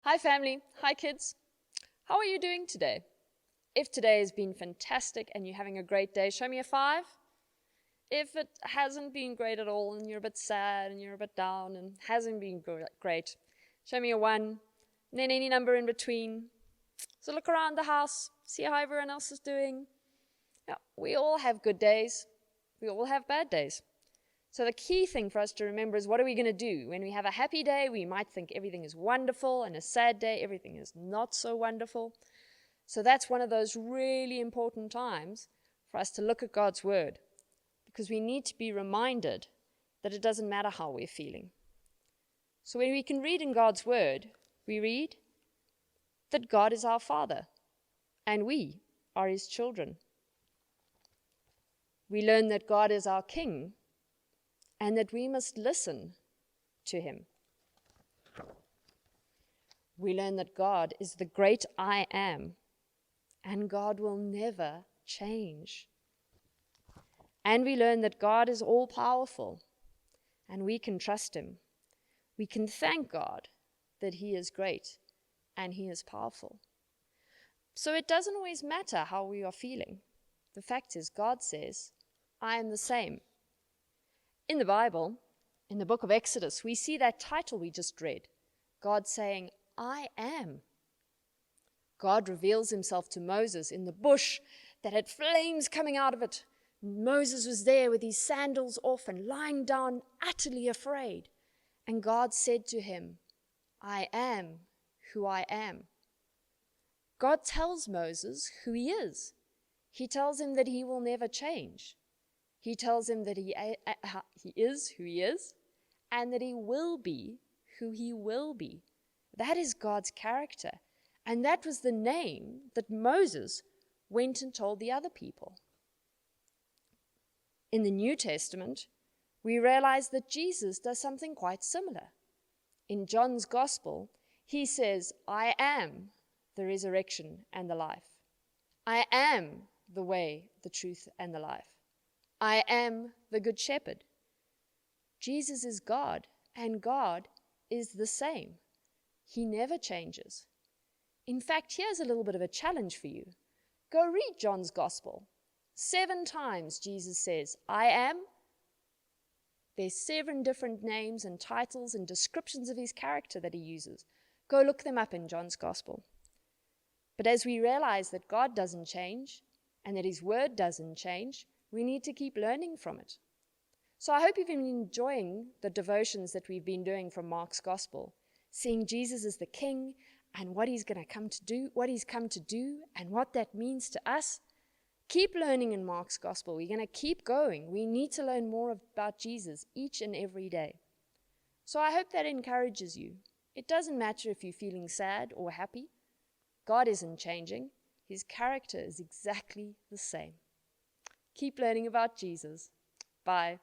Hi family, hi kids. How are you doing today? If today has been fantastic and you're having a great day, show me a 5. If it hasn't been great at all and you're a bit sad and you're a bit down and hasn't been great, show me a 1, and then any number in between. So look around the house, see how everyone else is doing. Yeah, we all have good days. We all have bad days. So the key thing for us to remember is, what are we going to do? When we have a happy day, we might think everything is wonderful, and a sad day, everything is not so wonderful. So that's one of those really important times for us to look at God's word, because we need to be reminded that it doesn't matter how we're feeling. So when we can read in God's word, we read that God is our Father, and we are his children. We learn that God is our King, and that we must listen to him. We learn that God is the great I am, and God will never change. And we learn that God is all-powerful, and we can trust him. We can thank God that he is great and he is powerful. So it doesn't always matter how we are feeling. The fact is, God says, I am the same. In the Bible, in the book of Exodus, we see that title we just read, God saying, I am. God reveals himself to Moses in the bush that had flames coming out of it. Moses was there with his sandals off and lying down, utterly afraid. And God said to him, I am who I am. God tells Moses who he is. He tells him that he will never change. He tells him that he is who he is, and that he will be who he will be. That is God's character. And that was the name that Moses went and told the other people. In the New Testament, we realize that Jesus does something quite similar. In John's Gospel, he says, I am the resurrection and the life. I am the way, the truth, and the life. I am the Good Shepherd. Jesus is God, and God is the same. He never changes. In fact, here's a little bit of a challenge for you. Go read John's Gospel. 7 times Jesus says, I am. There's 7 different names and titles and descriptions of his character that he uses. Go look them up in John's Gospel. But as we realize that God doesn't change and that his word doesn't change, we need to keep learning from it. So I hope you've been enjoying the devotions that we've been doing from Mark's Gospel, seeing Jesus as the King and what he's going to come to do, what he's come to do, and what that means to us. Keep learning in Mark's Gospel. We're going to keep going. We need to learn more about Jesus each and every day. So I hope that encourages you. It doesn't matter if you're feeling sad or happy. God isn't changing. His character is exactly the same. Keep learning about Jesus. Bye.